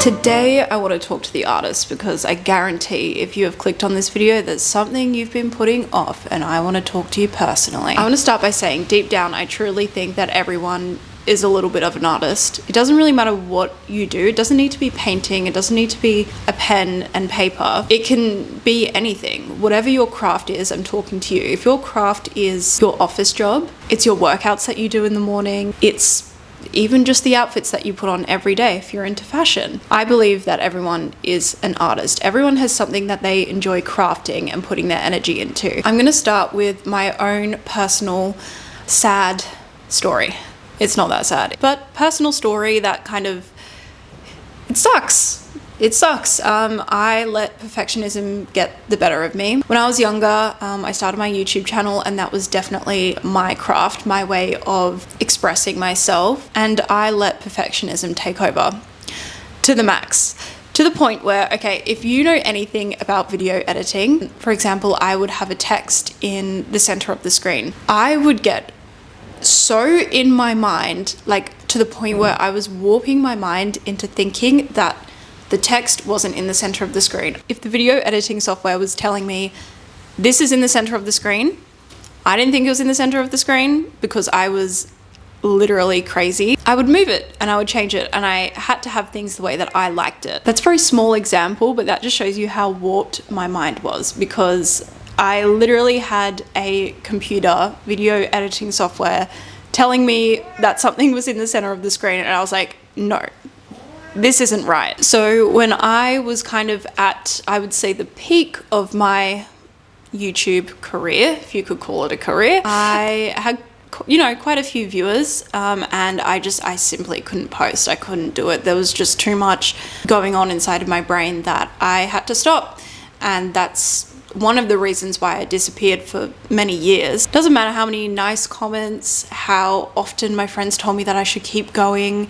Today I want to talk to the artist because I guarantee if you have clicked on this video there's something you've been putting off, and I want to talk to you personally. I want to start by saying deep down I truly think that everyone is a little bit of an artist. It doesn't really matter what you do. It doesn't need to be painting. It doesn't need to be a pen and paper. It can be anything. Whatever your craft is, I'm talking to you. If your craft is your office job, it's your workouts that you do in the morning, it's even just the outfits that you put on every day if you're into fashion. I believe that everyone is an artist. Everyone has something that they enjoy crafting and putting their energy into. I'm going to start with my own personal sad story. It's not that sad, but personal story that kind of, it sucks. It sucks. I let perfectionism get the better of me. When I was younger, I started my YouTube channel, and that was definitely my craft, my way of expressing myself. And I let perfectionism take over to the max. To the point where, okay, if you know anything about video editing, for example, I would have a text in the center of the screen. I would get so in my mind, like to the point where I was warping my mind into thinking that the text wasn't in the center of the screen. If the video editing software was telling me this is in the center of the screen, I didn't think it was in the center of the screen because I was literally crazy. I would move it and I would change it, and I had to have things the way that I liked it. That's a very small example, but that just shows you how warped my mind was, because I literally had a computer video editing software telling me that something was in the center of the screen, and I was like, no, this isn't right. So when I was kind of at, I would say, the peak of my YouTube career, if you could call it a career, I had, you know, quite a few viewers, and I simply couldn't post. I couldn't do it. There was just too much going on inside of my brain that I had to stop. And that's one of the reasons why I disappeared for many years. Doesn't matter how many nice comments, how often my friends told me that I should keep going.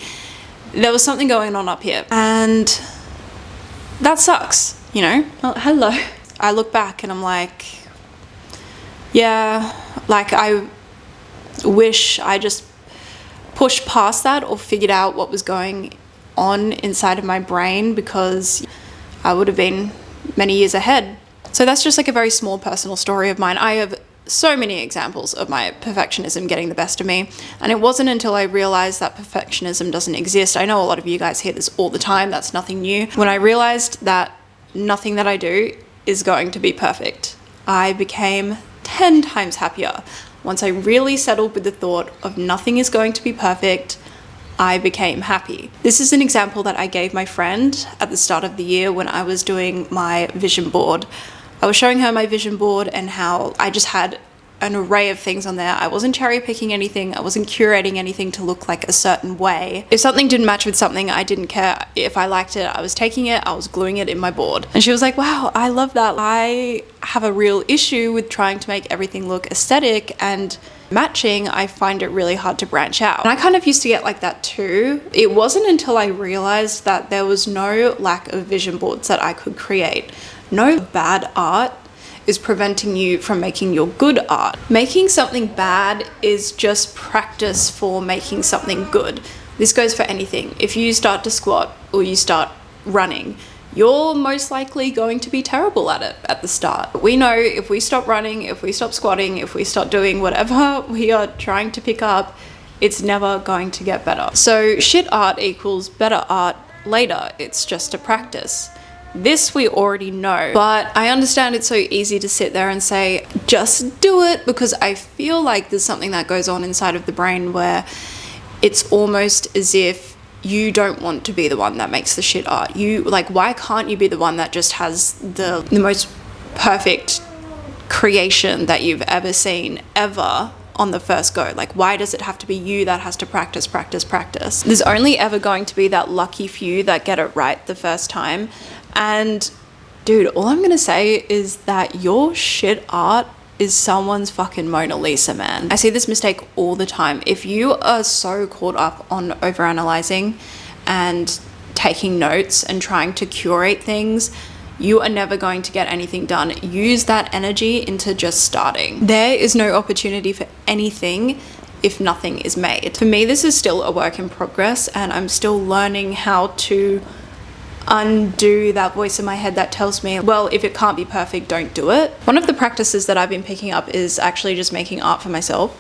There was something going on up here, and that sucks, you know? Well, hello. I look back and I'm like, yeah, like I wish I just pushed past that or figured out what was going on inside of my brain, because I would have been many years ahead. So that's just like a very small personal story of mine. I have so many examples of my perfectionism getting the best of me, and it wasn't until I realized that perfectionism doesn't exist. I know a lot of you guys hear this all the time. That's nothing new. When I realized that nothing that I do is going to be perfect, I became 10 times happier. Once I really settled with the thought of nothing is going to be perfect, I became happy. This is an example that I gave my friend at the start of the year when I was doing my vision board. I was showing her my vision board and how I just had an array of things on there. I wasn't cherry picking anything. I wasn't curating anything to look like a certain way. If something didn't match with something, I didn't care. If I liked it, I was taking it, I was gluing it in my board. And she was like, wow, I love that. I have a real issue with trying to make everything look aesthetic and matching. I find it really hard to branch out. And I kind of used to get like that too. It wasn't until I realized that there was no lack of vision boards that I could create. No bad art is preventing you from making your good art. Making something bad is just practice for making something good. This goes for anything. If you start to squat or you start running, you're most likely going to be terrible at it at the start. We know if we stop running, if we stop squatting, if we start doing whatever we are trying to pick up, it's never going to get better. So shit art equals better art later. It's just a practice. This we already know, but I understand it's so easy to sit there and say, just do it, because I feel like there's something that goes on inside of the brain where it's almost as if you don't want to be the one that makes the shit art. You, like, why can't you be the one that just has the most perfect creation that you've ever seen, ever, on the first go? Like, why does it have to be you that has to practice? There's only ever going to be that lucky few that get it right the first time. And dude, all I'm gonna say is that your shit art is someone's fucking Mona Lisa, man. I see this mistake all the time. If you are so caught up on overanalyzing and taking notes and trying to curate things, you are never going to get anything done. Use that energy into just starting. There is no opportunity for anything if nothing is made. For me, this is still a work in progress, and I'm still learning how to undo that voice in my head that tells me, well, if it can't be perfect, don't do it. One of the practices that I've been picking up is actually just making art for myself.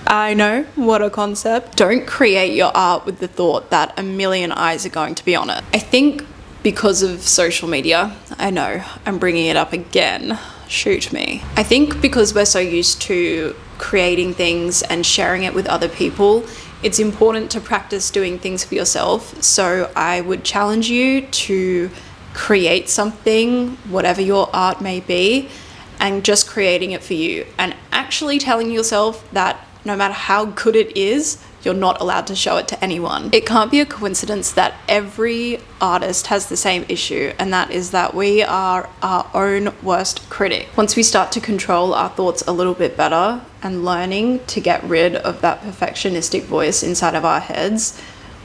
I know, what a concept. Don't create your art with the thought that a million eyes are going to be on it. I think because of social media, I know I'm bringing it up again, shoot me. I think because we're so used to creating things and sharing it with other people, it's important to practice doing things for yourself. So I would challenge you to create something, whatever your art may be, and just creating it for you, and actually telling yourself that no matter how good it is, you're not allowed to show it to anyone. It can't be a coincidence that every artist has the same issue, and that is that we are our own worst critic. Once we start to control our thoughts a little bit better and learning to get rid of that perfectionistic voice inside of our heads,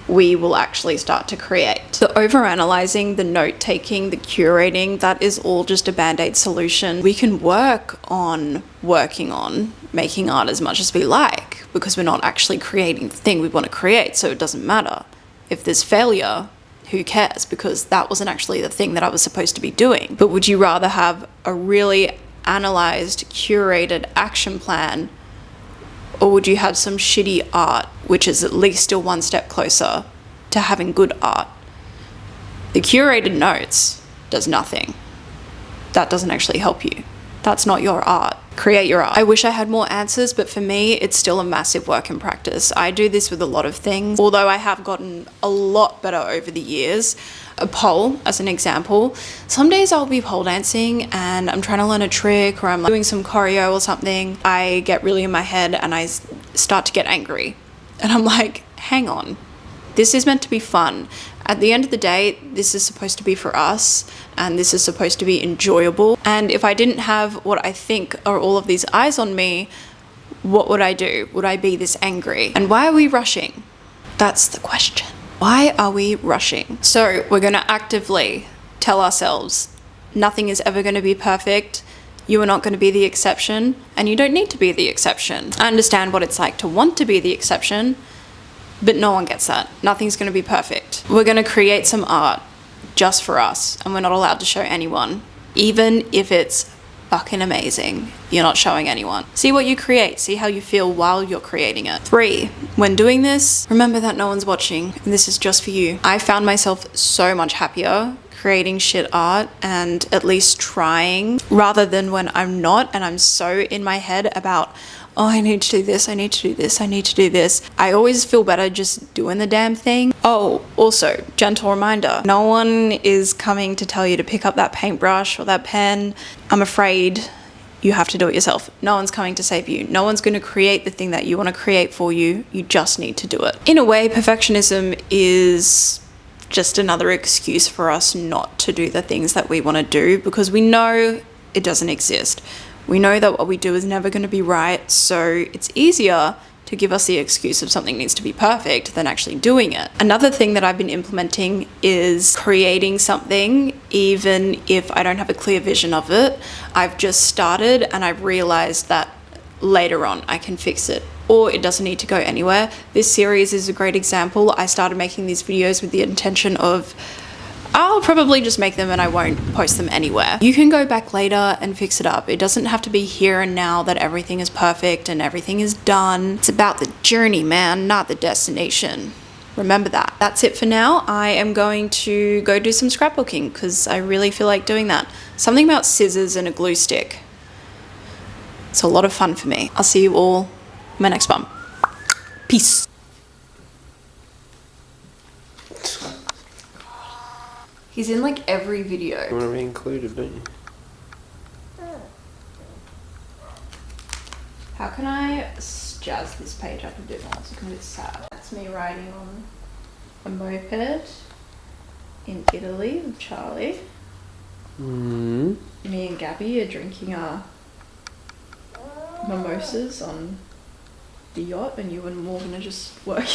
we will actually start to create. The overanalyzing, the note-taking, the curating, that is all just a band-aid solution. We can work on working on making art as much as we like, because we're not actually creating the thing we want to create, so it doesn't matter. If there's failure, who cares? Because that wasn't actually the thing that I was supposed to be doing. But would you rather have a really analyzed, curated action plan, or would you have some shitty art, which is at least still one step closer to having good art? The curated notes does nothing. That doesn't actually help you. That's not your art. Create your art. I wish I had more answers, but for me, it's still a massive work in practice. I do this with a lot of things, although I have gotten a lot better over the years. A pole, as an example. Some days I'll be pole dancing and I'm trying to learn a trick, or I'm doing some choreo or something. I get really in my head and I start to get angry. And I'm like, hang on. This is meant to be fun. At the end of the day, this is supposed to be for us, and this is supposed to be enjoyable. And if I didn't have what I think are all of these eyes on me, what would I do? Would I be this angry? And why are we rushing? That's the question. Why are we rushing? So we're going to actively tell ourselves nothing is ever going to be perfect. You are not going to be the exception, and you don't need to be the exception. I understand what it's like to want to be the exception, but no one gets that. Nothing's going to be perfect. We're going to create some art just for us, and we're not allowed to show anyone. Even if it's fucking amazing, you're not showing anyone. See what you create. See how you feel while you're creating it. 3, when doing this, remember that no one's watching, and this is just for you. I found myself so much happier creating shit art and at least trying, rather than when I'm not and I'm so in my head about, oh, I need to do this, I need to do this, I need to do this. I always feel better just doing the damn thing. Oh, also, gentle reminder, no one is coming to tell you to pick up that paintbrush or that pen. I'm afraid you have to do it yourself. No one's coming to save you. No one's going to create the thing that you want to create for you. You just need to do it. In a way, perfectionism is just another excuse for us not to do the things that we want to do, because we know it doesn't exist. We know that what we do is never going to be right, so it's easier to give us the excuse of something needs to be perfect than actually doing it. Another thing that I've been implementing is creating something even if I don't have a clear vision of it. I've just started and I've realized that later on I can fix it, or it doesn't need to go anywhere. This series is a great example. I started making these videos with the intention of I'll probably just make them and I won't post them anywhere. You can go back later and fix it up. It doesn't have to be here and now that everything is perfect and everything is done. It's about the journey, man, not the destination. Remember that. That's it for now. I am going to go do some scrapbooking because I really feel like doing that. Something about scissors and a glue stick. It's a lot of fun for me. I'll see you all in my next one. Peace. He's in like every video. You want to be included, don't you? How can I jazz this page up a bit more? It's looking a bit sad. That's me riding on a moped in Italy with Charlie. Me and Gabby are drinking our mimosas on the yacht and you and Morgan are just working.